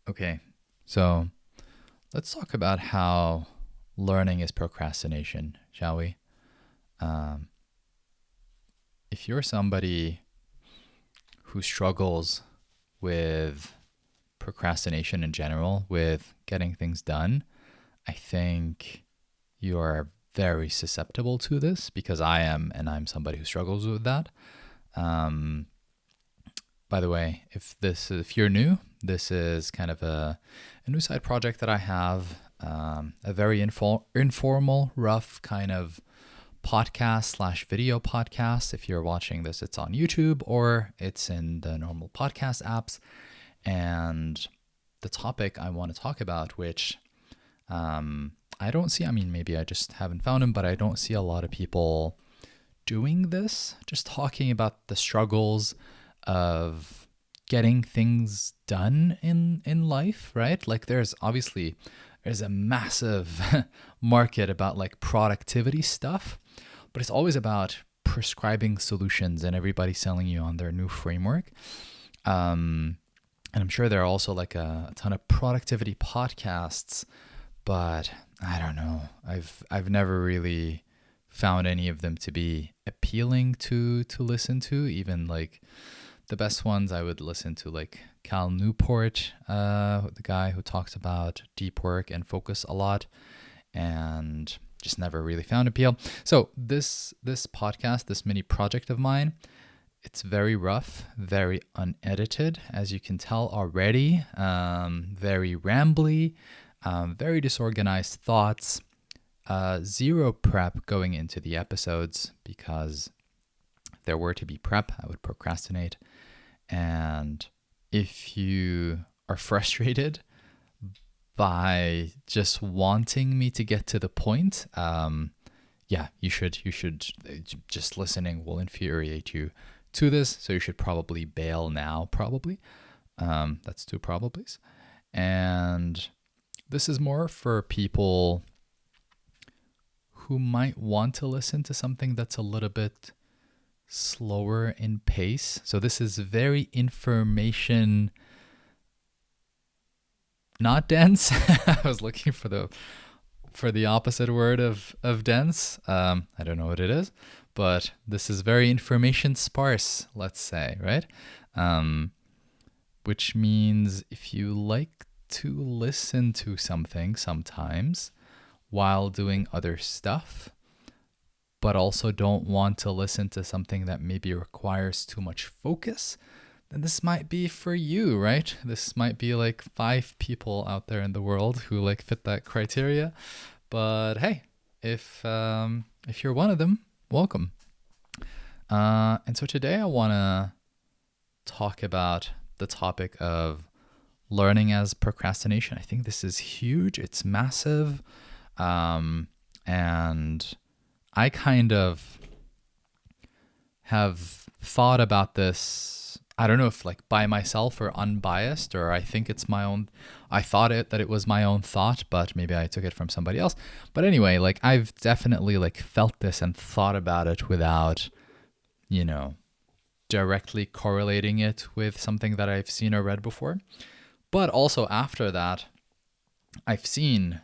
Okay, so let's talk about how learning is procrastination, shall we? Um, if you're somebody who struggles with procrastination in general, with getting things done, I think you are very susceptible to this because I am, and I'm somebody who struggles with that. Um, by the way, if you're new, this is kind of a new side project that I have. A very informal, rough kind of podcast slash video podcast. If you're watching this, it's on YouTube or it's in the normal podcast apps. And the topic I want to talk about, which I don't see, I mean, maybe I just haven't found them, but I don't see a lot of people doing this, just talking about the struggles of getting things done in life, right? Like there's a massive market about like productivity stuff, but it's always about prescribing solutions and everybody selling you on their new framework. And I'm sure there are also like a ton of productivity podcasts, but I don't know. I've never really found any of them to be appealing to listen to. Even like the best ones I would listen to, like Cal Newport, the guy who talks about deep work and focus a lot, and just never really found appeal. So this podcast, this mini project of mine, it's very rough, very unedited, as you can tell already. Very rambly, very disorganized thoughts. Zero prep going into the episodes because if there were to be prep, I would procrastinate. And if you are frustrated by just wanting me to get to the point, yeah, you should just listening will infuriate you to this. So you should probably bail now, probably. That's two probablys. And this is more for people who might want to listen to something that's a little bit slower in pace. So this is very information, not dense. I was looking for the opposite word of dense. I don't know what it is, but this is very information sparse, let's say, right? Which means if you like to listen to something sometimes while doing other stuff, but also don't want to listen to something that maybe requires too much focus, then this might be for you, right? This might be like 5 people out there in the world who like fit that criteria. But hey, if you're one of them, welcome. And so today I want to talk about the topic of learning as procrastination. I think this is huge. It's massive. And I kind of have thought about this. I don't know if like by myself or unbiased, or I think it's my own. I thought that it was my own thought, but maybe I took it from somebody else. But anyway, like I've definitely like felt this and thought about it without, directly correlating it with something that I've seen or read before. But also after that, I've seen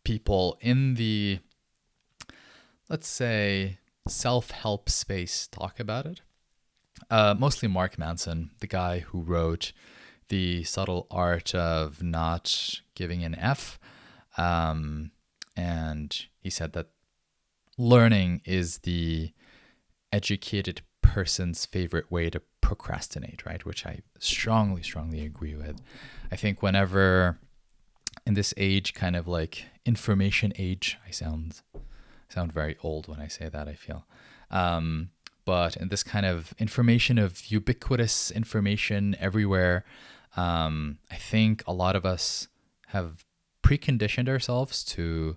people in the, let's say, self-help space talk about it. Mostly Mark Manson, the guy who wrote The Subtle Art of Not Giving an F. And he said that learning is the educated person's favorite way to procrastinate, right? Which I strongly, strongly agree with. I think whenever in this age, kind of like information age, I sound very old when I say that, I feel. But in this kind of information of ubiquitous information everywhere, I think a lot of us have preconditioned ourselves to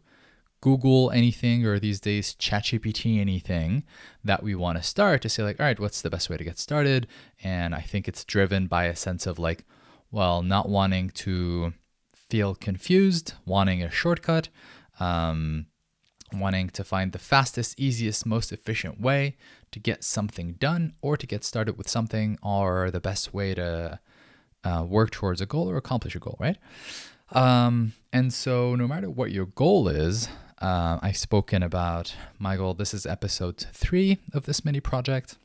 Google anything, or these days ChatGPT anything that we want to start, to say like, all right, what's the best way to get started? And I think it's driven by a sense of like, well, not wanting to feel confused, wanting a shortcut, wanting to find the fastest, easiest, most efficient way to get something done or to get started with something, or the best way to work towards a goal or accomplish a goal, right? And so no matter what your goal is, I've spoken about my goal. This is episode 3 of this mini project.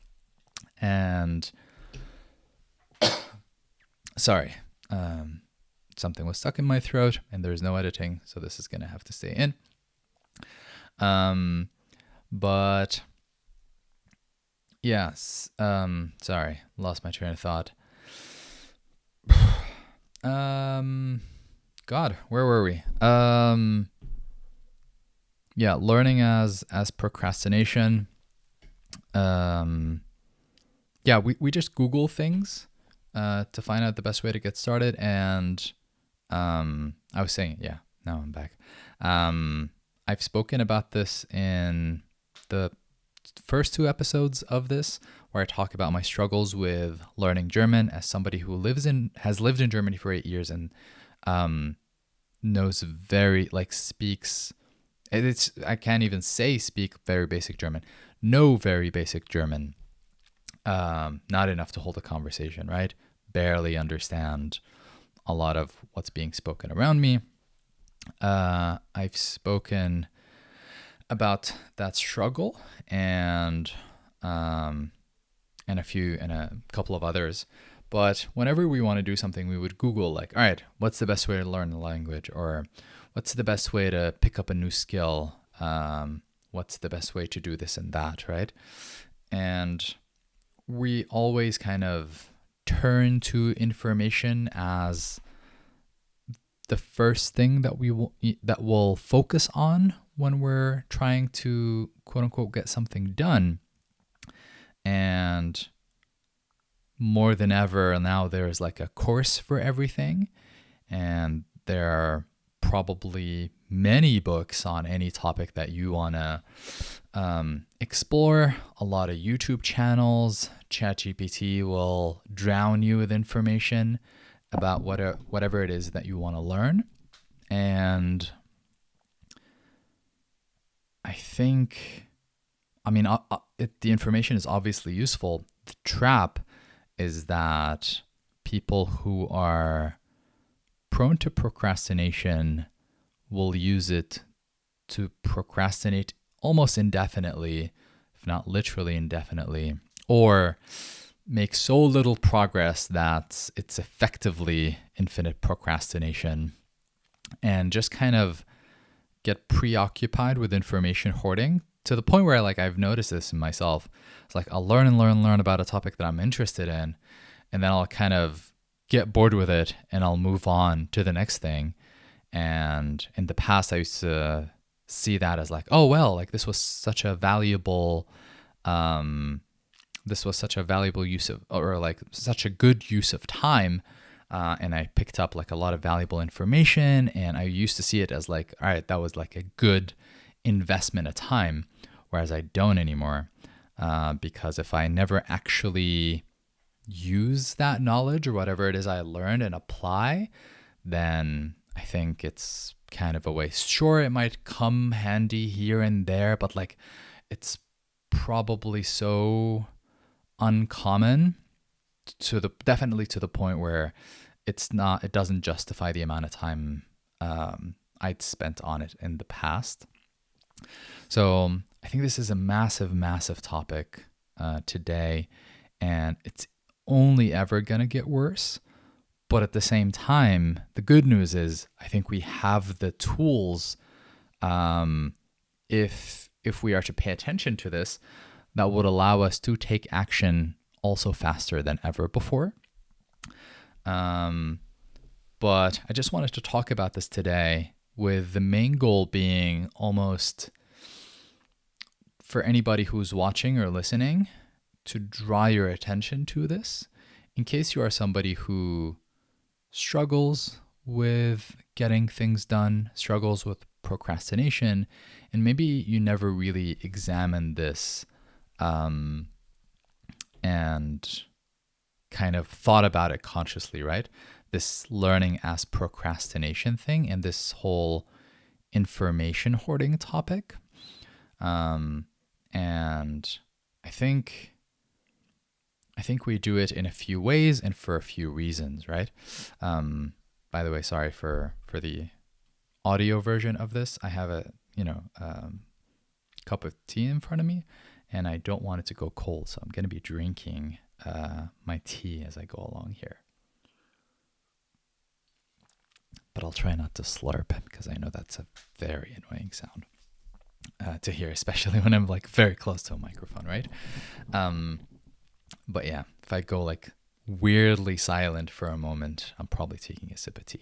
And sorry, something was stuck in my throat and there's no editing, so this is going to have to stay in. But yes, sorry, lost my train of thought. God, where were we? Yeah, learning as procrastination. Yeah, we just Google things to find out the best way to get started. And I was saying, yeah, now I'm back. I've spoken about this in the first 2 episodes of this, where I talk about my struggles with learning German as somebody who has lived in Germany for 8 years and knows speaks. I can't even say speak very basic German. Know very basic German. Not enough to hold a conversation, right? Barely understand a lot of what's being spoken around me. I've spoken about that struggle and a couple of others. But whenever we want to do something, we would Google all right, what's the best way to learn the language? Or what's the best way to pick up a new skill? What's the best way to do this and that, right? And we always kind of turn to information as the first thing that we'll focus on when we're trying to quote unquote get something done. And more than ever now, there's a course for everything, and there are probably many books on any topic that you want to explore. A lot of YouTube channels. ChatGPT will drown you with information about whatever it is that you want to learn. And I think, the information is obviously useful. The trap is that people who are prone to procrastination will use it to procrastinate almost indefinitely, if not literally indefinitely, or make so little progress that it's effectively infinite procrastination, and just kind of get preoccupied with information hoarding to the point where I've noticed this in myself. It's I'll learn about a topic that I'm interested in, and then I'll kind of get bored with it and I'll move on to the next thing. And in the past, I used to see that as this was such a valuable use of, or such a good use of time. And I picked up a lot of valuable information, and I used to see it as all right, that was a good investment of time, whereas I don't anymore. Because if I never actually use that knowledge or whatever it is I learned and apply, then I think it's kind of a waste. Sure, it might come handy here and there, but it's probably so uncommon definitely to the point where it doesn't justify the amount of time I'd spent on it in the past. So I think this is a massive, massive topic today, and it's only ever going to get worse. But at the same time, the good news is I think we have the tools, if we are to pay attention to this, that would allow us to take action also faster than ever before. But I just wanted to talk about this today, with the main goal being almost for anybody who's watching or listening to draw your attention to this, in case you are somebody who struggles with getting things done, struggles with procrastination, and maybe you never really examined this and kind of thought about it consciously, right? This learning as procrastination thing and this whole information hoarding topic. And I think I think we do it in a few ways and for a few reasons, right? By the way, sorry for the audio version of this. I have a cup of tea in front of me, and I don't want it to go cold, so I'm going to be drinking my tea as I go along here. But I'll try not to slurp because I know that's a very annoying sound to hear, especially when I'm like very close to a microphone, right? But yeah, if I go like weirdly silent for a moment, I'm probably taking a sip of tea.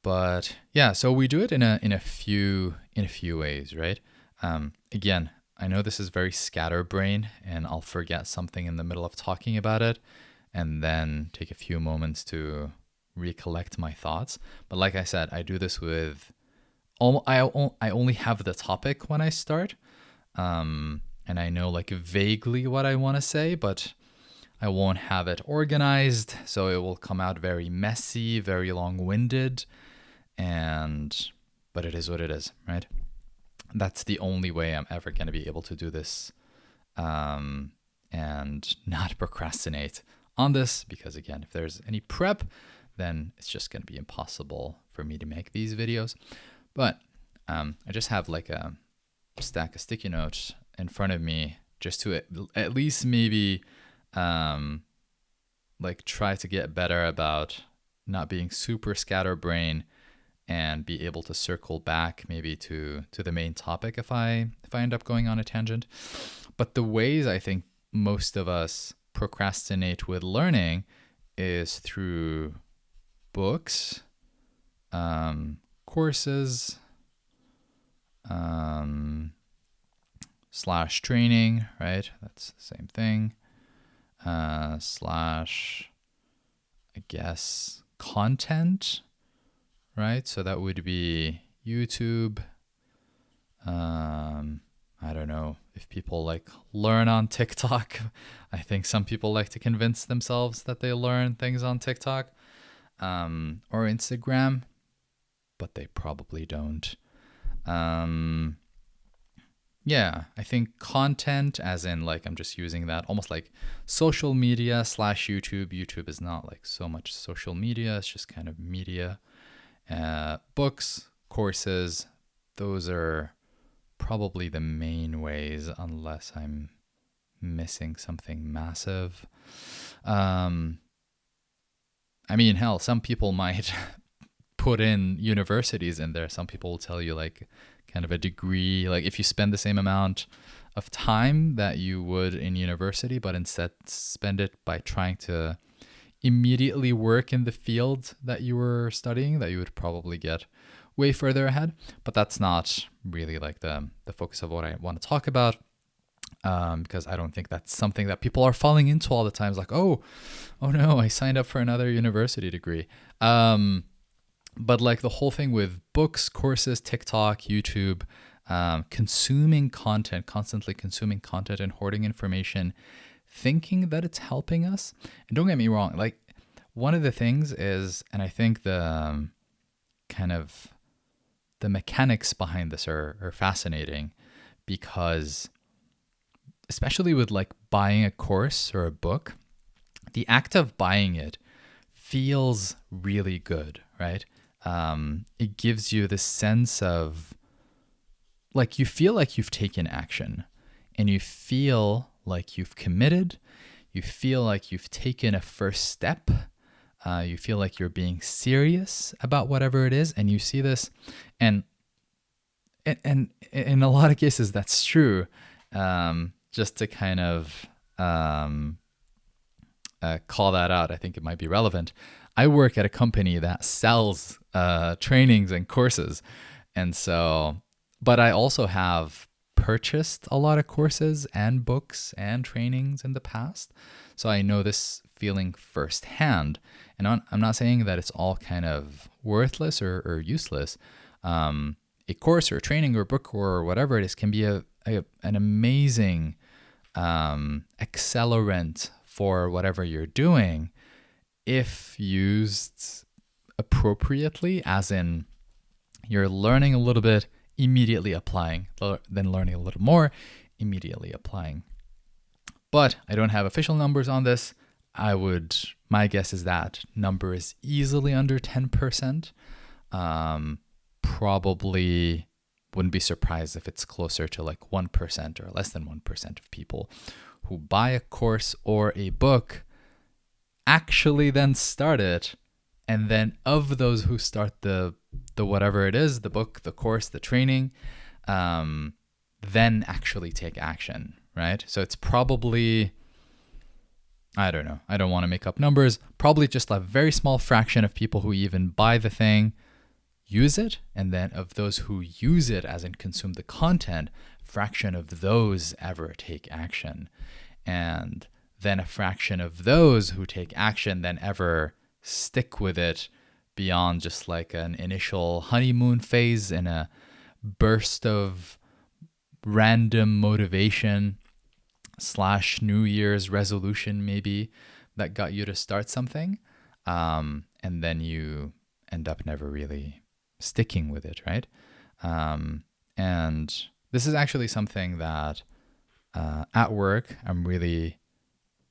But yeah, so we do it in a few ways, right? Again, I know this is very scatterbrain, and I'll forget something in the middle of talking about it, and then take a few moments to recollect my thoughts. But like I said, I do this with I only have the topic when I start, and I know like vaguely what I want to say, but I won't have it organized, so it will come out very messy, very long-winded, but it is what it is, right? That's the only way I'm ever going to be able to do this and not procrastinate on this, because again, if there's any prep, then it's just going to be impossible for me to make these videos. But I just have like a stack of sticky notes in front of me just to at least maybe like try to get better about not being super scatterbrain and be able to circle back maybe to the main topic if I end up going on a tangent. But the ways I think most of us procrastinate with learning is through books, courses, slash training, right? That's the same thing. Slash, I guess, content, right? So that would be YouTube. I don't know if people like learn on TikTok. I think some people like to convince themselves that they learn things on TikTok or Instagram, but they probably don't. Yeah, I think content, as in like I'm just using that almost like social media slash YouTube. YouTube is not like so much social media, it's just kind of media. Books, courses, those are probably the main ways, unless I'm missing something massive. I mean, hell, some people might put in universities in there. Some people will tell you like kind of a degree, like if you spend the same amount of time that you would in university, but instead spend it by trying to immediately work in the field that you were studying, that you would probably get way further ahead. But that's not really like the focus of what I want to talk about, because I don't think that's something that people are falling into all the time. It's like, oh no, I signed up for another university degree. But like the whole thing with books, courses, TikTok, YouTube, consuming content, constantly consuming content and hoarding information, thinking that it's helping us. And don't get me wrong, like one of the things is, and I think the kind of the mechanics behind this are fascinating, because especially with like buying a course or a book, the act of buying it feels really good, right? It gives you this sense of like you feel like you've taken action, and you feel like you've committed. You feel like you've taken a first step. You feel like you're being serious about whatever it is, and you see this, and in a lot of cases that's true. Just to kind of call that out, I think it might be relevant. I work at a company that sells trainings and courses. And so, but I also have purchased a lot of courses and books and trainings in the past. So I know this feeling firsthand. And I'm not saying that it's all kind of worthless or useless. A course or a training or a book or whatever it is can be an amazing accelerant for whatever you're doing, if used appropriately, as in you're learning a little bit, immediately applying, then learning a little more, immediately applying. But I don't have official numbers on this. My guess is that number is easily under 10%. Probably wouldn't be surprised if it's closer to like 1% or less than 1% of people who buy a course or a book actually then start it. And then of those who start the whatever it is, the book, the course, the training, then actually take action, right? So it's probably, I don't know, I don't want to make up numbers, probably just a very small fraction of people who even buy the thing use it. And then of those who use it, as in consume the content, fraction of those ever take action. And then a fraction of those who take action then ever stick with it beyond just like an initial honeymoon phase and a burst of random motivation / New Year's resolution maybe that got you to start something. And then you end up never really sticking with it, right? And this is actually something that at work I'm really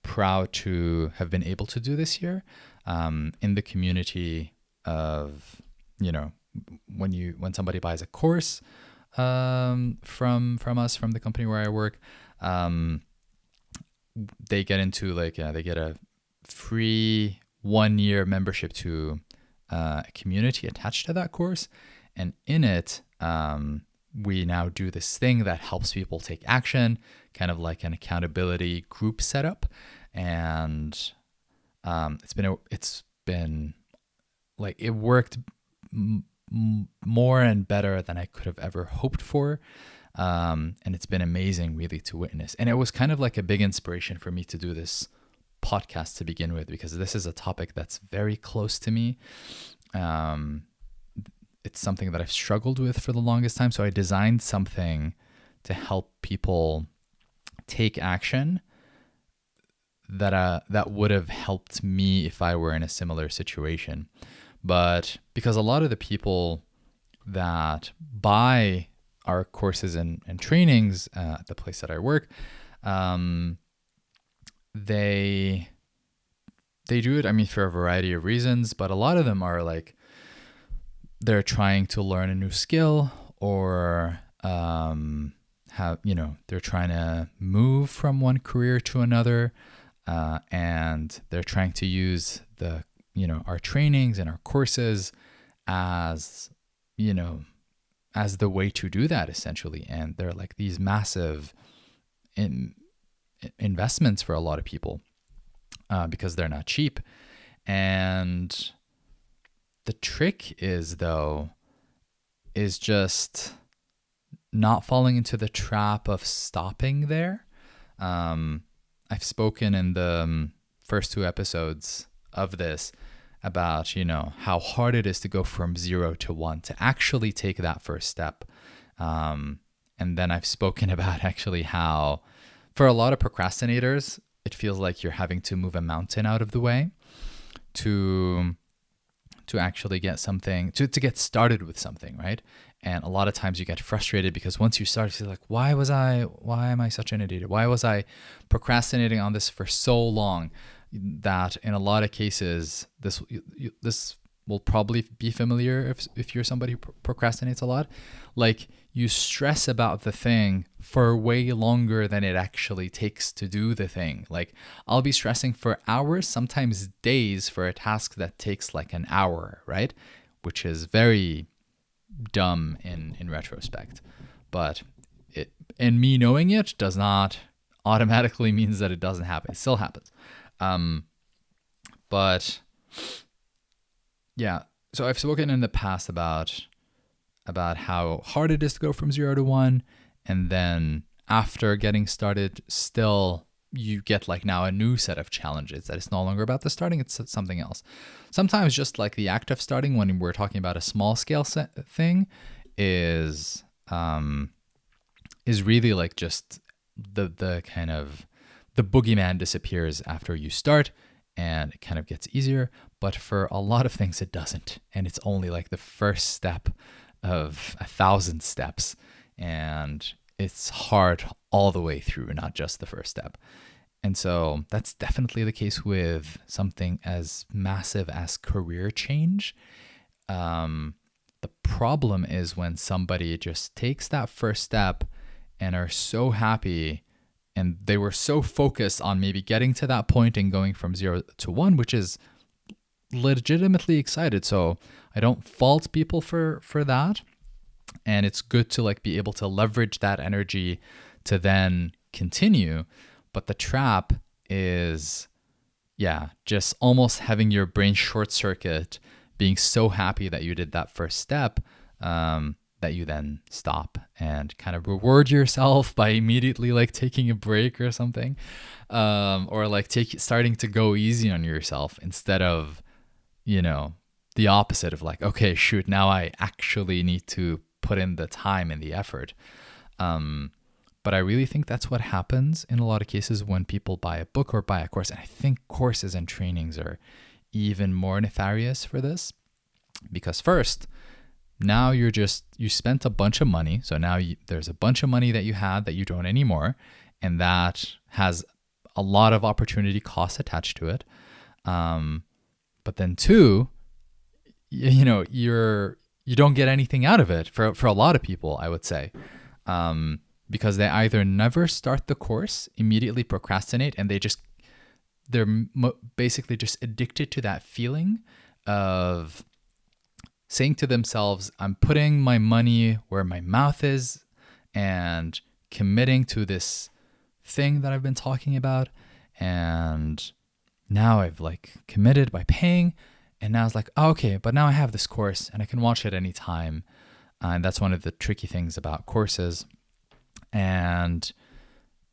proud to have been able to do this year, in the community of, when somebody buys a course from us, from the company where I work, they get into they get a free 1-year membership to a community attached to that course. And in it, we now do this thing that helps people take action, kind of like an accountability group setup. And it's been like, it worked more and better than I could have ever hoped for. And it's been amazing really to witness. And it was kind of like a big inspiration for me to do this podcast to begin with, because this is a topic that's very close to me. It's something that I've struggled with for the longest time. So I designed something to help people take action that would have helped me if I were in a similar situation. But because a lot of the people that buy our courses and trainings at the place that I work, they do it, I mean, for a variety of reasons, but a lot of them are like, they're trying to learn a new skill, or they're trying to move from one career to another, and they're trying to use our trainings and our courses as the way to do that, essentially. And they're like these massive investments for a lot of people, because they're not cheap. And the trick is just not falling into the trap of stopping there. I've spoken in the first 2 episodes of this about, how hard it is to go from 0 to 1, to actually take that first step. And then I've spoken about actually how, for a lot of procrastinators, it feels like you're having to move a mountain out of the way to actually get something, to get started with something, right? And a lot of times you get frustrated because once you start, you're like, why am I such an idiot? Why was I procrastinating on this for so long? That in a lot of cases, this will probably be familiar if you're somebody who procrastinates a lot. Like, you stress about the thing for way longer than it actually takes to do the thing. Like, I'll be stressing for hours, sometimes days, for a task that takes like an hour, right? Which is very dumb in retrospect. But me knowing it does not automatically means that it doesn't happen. It still happens. But yeah, so I've spoken in the past about how hard it is to go from 0 to 1. And then after getting started, still you get like now a new set of challenges, that it's no longer about the starting, it's something else. Sometimes just like the act of starting, when we're talking about a small scale thing, is really like just the kind of the boogeyman disappears after you start, and it kind of gets easier. But for a lot of things, it doesn't. And it's only like the first step of 1,000 steps. And it's hard all the way through, not just the first step. And so that's definitely the case with something as massive as career change. The problem is when somebody just takes that first step and are so happy and they were so focused on maybe getting to that point and going from 0 to 1, which is legitimately excited. So I don't fault people for that. And it's good to like be able to leverage that energy to then continue. But the trap is, yeah, just almost having your brain short circuit, being so happy that you did that first step, that you then stop and kind of reward yourself by immediately like taking a break or something, or like starting to go easy on yourself instead of, the opposite of like, okay, shoot, now I actually need to put in the time and the effort. But I really think that's what happens in a lot of cases when people buy a book or buy a course. And I think courses and trainings are even more nefarious for this, because first, now you spent a bunch of money. So now there's a bunch of money that you had that you don't anymore. And that has a lot of opportunity costs attached to it. But then two, you don't get anything out of it for a lot of people, I would say. Because they either never start the course, immediately procrastinate, and they're basically just addicted to that feeling of saying to themselves, I'm putting my money where my mouth is and committing to this thing that I've been talking about. And now I've like committed by paying. And now it's like, oh, okay, but now I have this course and I can watch it anytime. And that's one of the tricky things about courses. And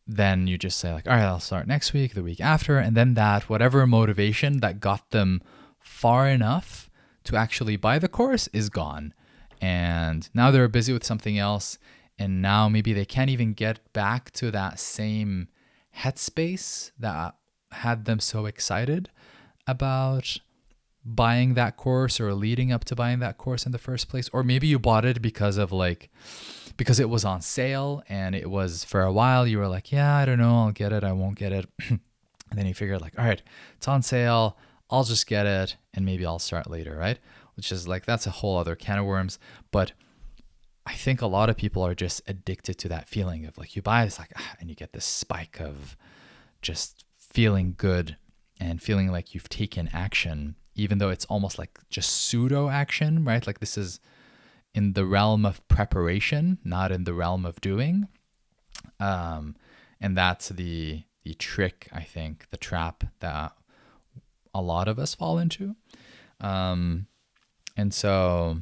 then you just say like, all right, I'll start next week, the week after. And then that whatever motivation that got them far enough to actually buy the course is gone. And now they're busy with something else. And now maybe they can't even get back to that same headspace that had them so excited about buying that course or leading up to buying that course in the first place. Or maybe you bought it because it was on sale and it was for a while. You were like, yeah, I don't know, I'll get it, I won't get it. And then you figured like, all right, it's on sale, I'll just get it and maybe I'll start later, right? Which is like, that's a whole other can of worms. But I think a lot of people are just addicted to that feeling of like, you buy this, like, and you get this spike of just feeling good and feeling like you've taken action, even though it's almost like just pseudo action, right? Like this is in the realm of preparation, not in the realm of doing. And that's the trick, I think, the trap that a lot of us fall into. And so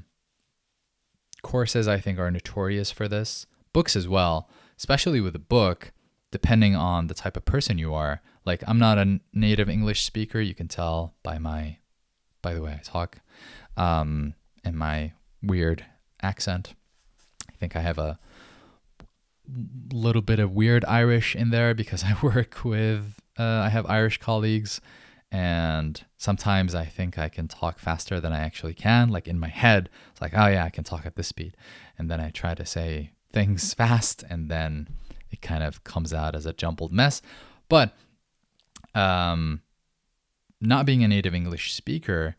courses, I think, are notorious for this. Books as well, especially with a book, depending on the type of person you are. Like, I'm not a native English speaker. You can tell by the way I talk, and my weird accent. I think I have a little bit of weird Irish in there because I work with, I have Irish colleagues, and sometimes I think I can talk faster than I actually can. Like in my head, it's like, oh yeah, I can talk at this speed. And then I try to say things fast and then it kind of comes out as a jumbled mess. But not being a native English speaker,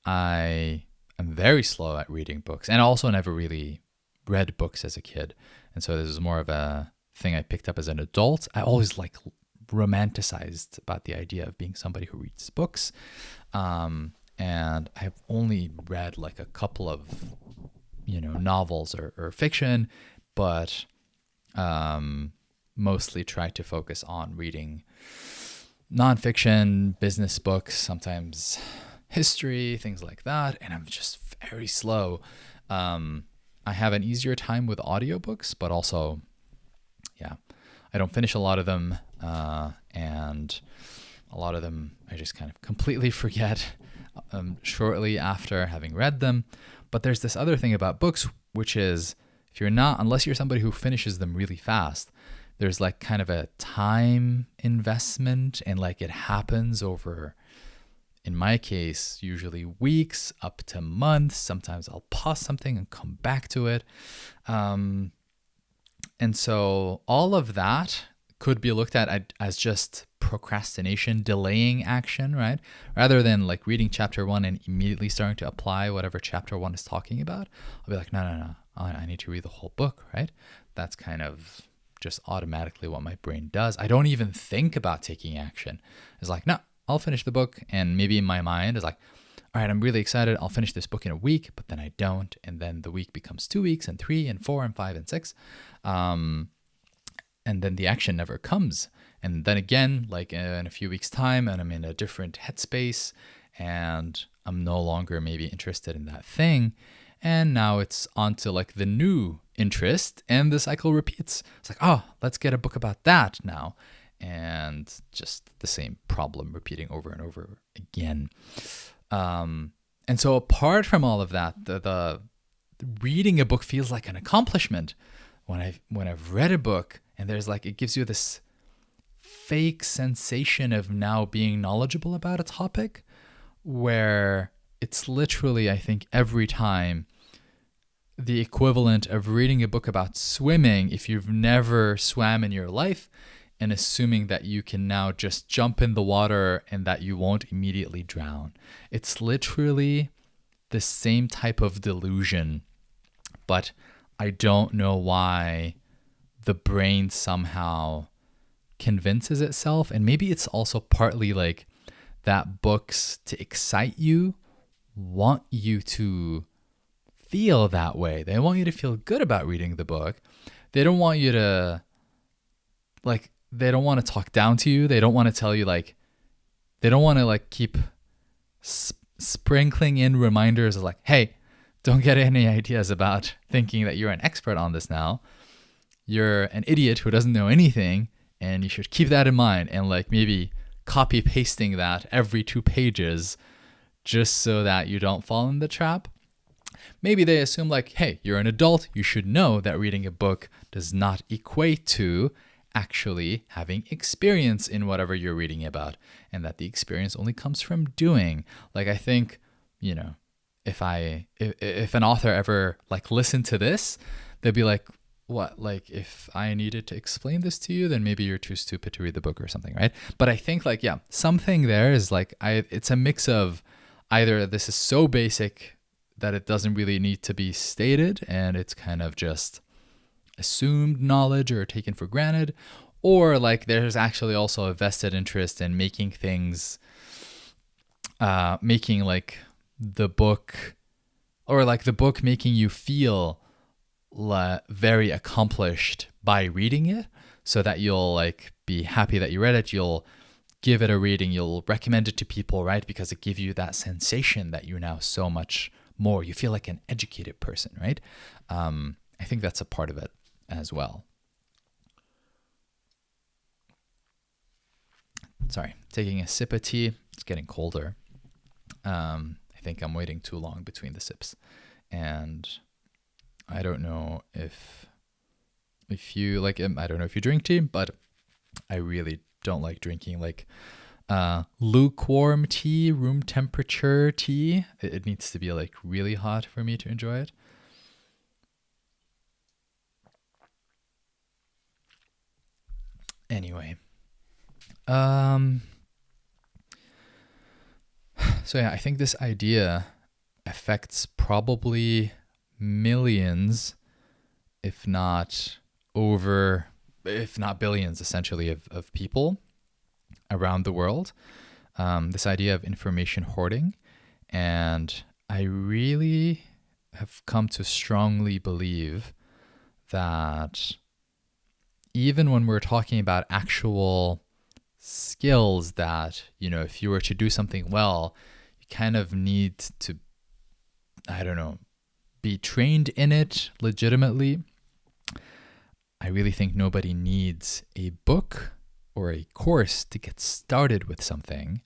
I am very slow at reading books and also never really read books as a kid. And so this is more of a thing I picked up as an adult. I always like romanticized about the idea of being somebody who reads books. And I've only read like a couple of, novels or fiction, but mostly try to focus on reading nonfiction, business books, sometimes history, things like that. And I'm just very slow. I have an easier time with audiobooks, but also, yeah, I don't finish a lot of them. And a lot of them I just kind of completely forget shortly after having read them. But there's this other thing about books, which is unless you're somebody who finishes them really fast, there's like kind of a time investment and like it happens over, in my case, usually weeks up to months. Sometimes I'll pause something and come back to it. And so all of that could be looked at as just procrastination, delaying action, right? Rather than like reading chapter 1 and immediately starting to apply whatever chapter 1 is talking about, I'll be like, no, I need to read the whole book, right? That's kind of just automatically what my brain does. I don't even think about taking action. It's like, no, I'll finish the book. And maybe in my mind is like, all right, I'm really excited. I'll finish this book in a week, but then I don't. And then the week becomes 2 weeks and 3 and 4 and 5 and 6. And then the action never comes. And then again, like in a few weeks' time, and I'm in a different headspace and I'm no longer maybe interested in that thing. And now it's on to like the new interest and the cycle repeats. It's like, oh, let's get a book about that now. And just the same problem repeating over and over again. And so apart from all of that, the reading a book feels like an accomplishment. When I've read a book and there's like, it gives you this fake sensation of now being knowledgeable about a topic where it's literally, I think, every time the equivalent of reading a book about swimming if you've never swam in your life and assuming that you can now just jump in the water and that you won't immediately drown. It's literally the same type of delusion, but I don't know why the brain somehow convinces itself. And maybe it's also partly like that books, to excite you, want you to feel that way. They want you to feel good about reading the book. They don't want you to, like, they don't want to talk down to you. They don't want to tell you, like, they don't want to like keep sprinkling in reminders of like, hey, don't get any ideas about thinking that you're an expert on this now. You're an idiot who doesn't know anything, and you should keep that in mind and like maybe copy pasting that every 2 pages just so that you don't fall in the trap. Maybe they assume like, hey, you're an adult. You should know that reading a book does not equate to actually having experience in whatever you're reading about, and that the experience only comes from doing. Like, I think, you know, if an author ever like listened to this, they'd be like, what, like if I needed to explain this to you, then maybe you're too stupid to read the book or something, right? But I think like, yeah, something there is like, it's a mix of either this is so basic that it doesn't really need to be stated and it's kind of just assumed knowledge or taken for granted, or like there's actually also a vested interest in making things, making like the book, or like the book making you feel very accomplished by reading it, so that you'll like be happy that you read it. You'll give it a reading. You'll recommend it to people, right? Because it gives you that sensation that you're now so much more. You feel like an educated person, right? I think that's a part of it as well. Sorry, taking a sip of tea. It's getting colder. I think I'm waiting too long between the sips, and I don't know if you like. I don't know if you drink tea, but I really don't like drinking like lukewarm tea, room temperature tea. It needs to be like really hot for me to enjoy it. Anyway, so yeah, I think this idea affects probably millions, if not billions, essentially, of people around the world. This idea of information hoarding. And I really have come to strongly believe that even when we're talking about actual skills that, you know, if you were to do something well, you kind of need to, I don't know, be trained in it legitimately. I really think nobody needs a book or a course to get started with something.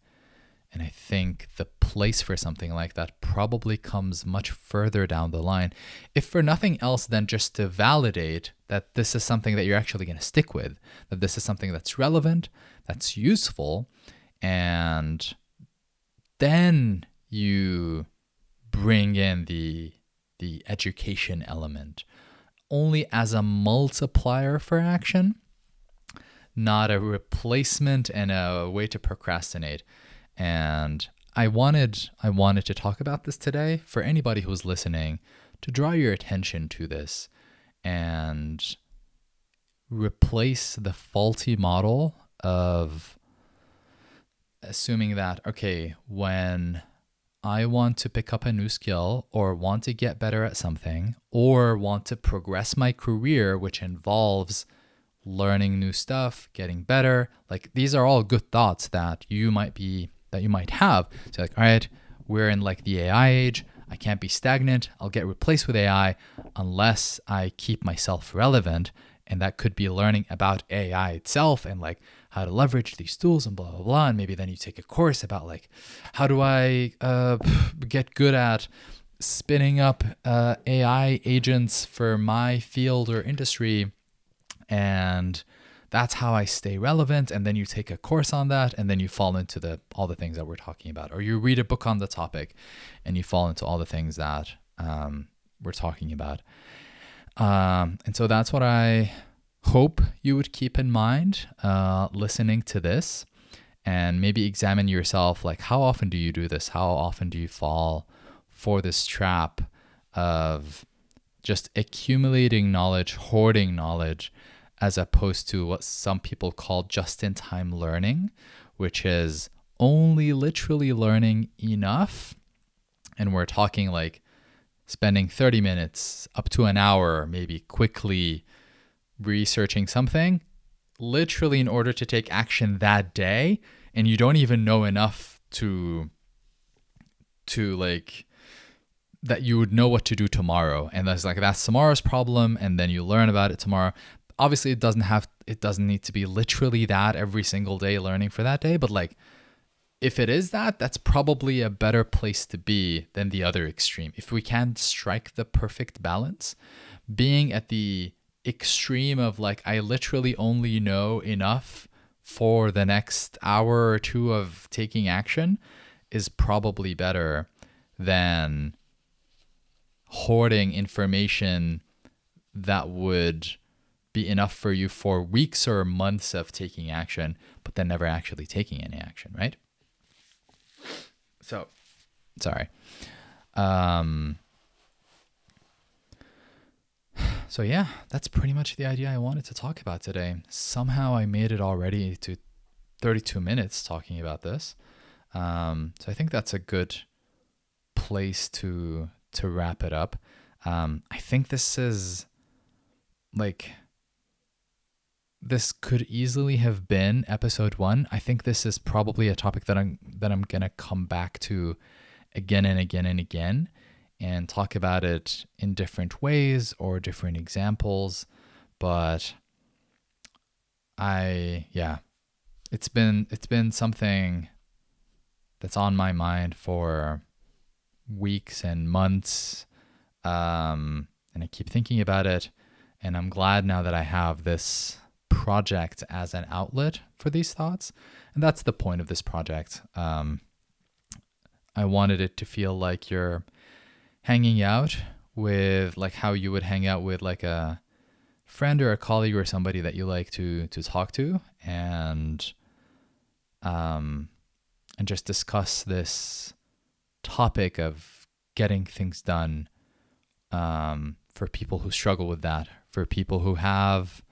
And I think the place for something like that probably comes much further down the line, if for nothing else than just to validate that this is something that you're actually going to stick with, that this is something that's relevant, that's useful, and then you bring in the education element only as a multiplier for action. not a replacement and a way to procrastinate. And I wanted to talk about this today for anybody who's listening, to draw your attention to this and replace the faulty model of assuming that, okay, when I want to pick up a new skill or want to get better at something or want to progress my career, which involves learning new stuff, getting better, like these are all good thoughts that you might have. So like, all right, we're in like the AI age. I can't be stagnant. I'll get replaced with AI unless I keep myself relevant. And that could be learning about AI itself and like how to leverage these tools and blah, blah, blah. And maybe then you take a course about like, how do I get good at spinning up AI agents for my field or industry? And that's how I stay relevant. And then you take a course on that, and then you fall into all the things that we're talking about. Or you read a book on the topic and you fall into all the things that we're talking about. And so that's what I hope you would keep in mind listening to this, and maybe examine yourself, like how often do you do this? How often do you fall for this trap of just accumulating knowledge, hoarding knowledge, as opposed to what some people call just-in-time learning, which is only literally learning enough. And we're talking like spending 30 minutes up to an hour, maybe quickly researching something, literally in order to take action that day. And you don't even know enough to like, that you would know what to do tomorrow. And that's tomorrow's problem. And then you learn about it tomorrow. Obviously it doesn't need to be literally that every single day learning for that day. But like, if it is that, that's probably a better place to be than the other extreme. If we can strike the perfect balance, being at the extreme of like, I literally only know enough for the next hour or two of taking action, is probably better than hoarding information that would be enough for you for weeks or months of taking action, but then never actually taking any action, right? So, sorry. So yeah, that's pretty much the idea I wanted to talk about today. Somehow I made it already to 32 minutes talking about this. So I think that's a good place to wrap it up. I think this is like, this could easily have been episode 1. I think this is probably a topic that I'm gonna come back to again and again and again, and talk about it in different ways or different examples. But it's been something that's on my mind for weeks and months, and I keep thinking about it. And I'm glad now that I have this project as an outlet for these thoughts. And that's the point of this project. I wanted it to feel like you're hanging out with, like how you would hang out with like a friend or a colleague or somebody that you like to talk to, and just discuss this topic of getting things done, for people who struggle with that, for people who have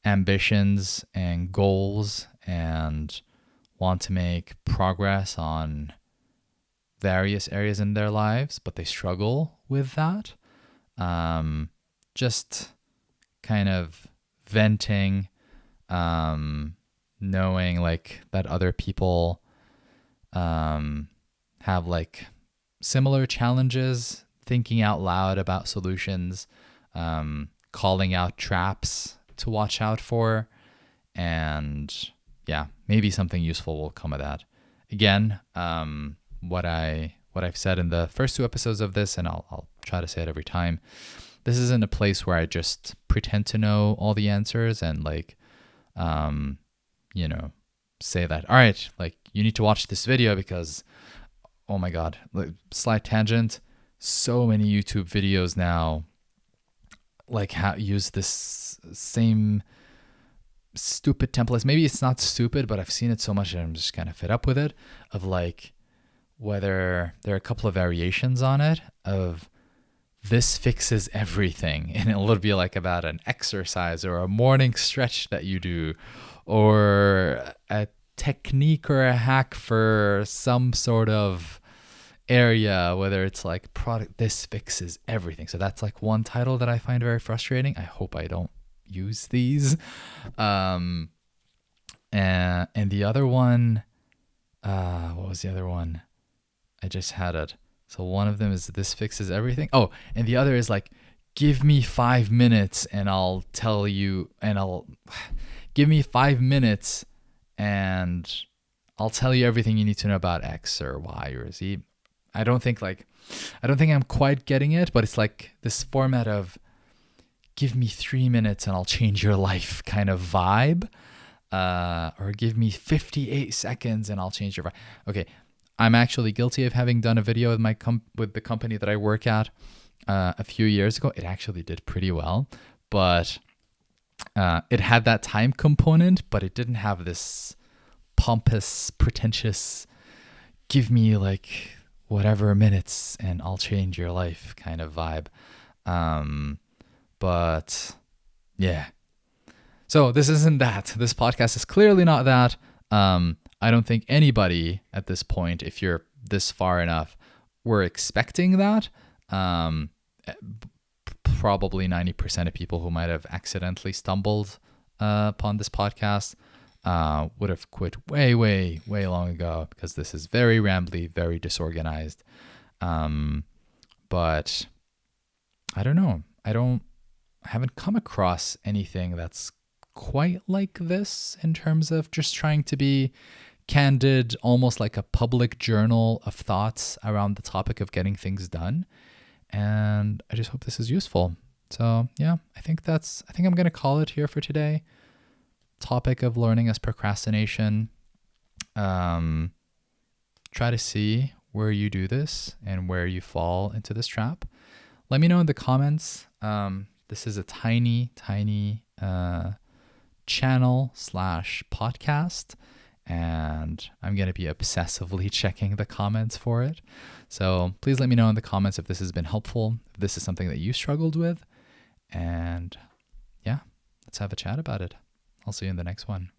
ambitions and goals and want to make progress on various areas in their lives, but they struggle with that. Just kind of venting, knowing like that other people have like similar challenges, thinking out loud about solutions, calling out traps to watch out for, and yeah, maybe something useful will come of that. Again, what I've said in the first 2 episodes of this, and I'll try to say it every time, this isn't a place where I just pretend to know all the answers and like, say that, all right, like you need to watch this video because, oh my God, like, slight tangent, so many YouTube videos now like use this same stupid templates. Maybe it's not stupid, but I've seen it so much that I'm just kind of fed up with it. Of like, whether there are a couple of variations on it of this fixes everything, and it'll be like about an exercise or a morning stretch that you do, or a technique or a hack for some sort of area, whether it's like product, this fixes everything. So that's like one title that I find very frustrating. I hope I don't use these. And the other one, what was the other one? I just had it. So one of them is this fixes everything. Oh, and the other is like, give me 5 minutes and I'll tell you, and I'll give me 5 minutes and I'll tell you everything you need to know about X or Y or Z. I don't think I'm quite getting it, but it's like this format of give me 3 minutes and I'll change your life kind of vibe. Or give me 58 seconds and I'll change your vibe. Okay. I'm actually guilty of having done a video with with the company that I work at a few years ago. It actually did pretty well, but it had that time component, but it didn't have this pompous, pretentious, give me like whatever minutes and I'll change your life kind of vibe. But yeah. So this isn't that. This podcast is clearly not that. I don't think anybody at this point, if you're this far enough, were expecting that. Probably 90% of people who might have accidentally stumbled upon this podcast would have quit way, way, way long ago, because this is very rambly, very disorganized. But I don't know. I haven't come across anything that's quite like this in terms of just trying to be candid, almost like a public journal of thoughts around the topic of getting things done. And I just hope this is useful. So yeah, I think I'm going to call it here for today. Topic of learning as procrastination. Try to see where you do this and where you fall into this trap. Let me know in the comments. This is a tiny channel / podcast, and I'm going to be obsessively checking the comments for it. So please let me know in the comments if this has been helpful, if this is something that you struggled with, and yeah, let's have a chat about it. I'll see you in the next one.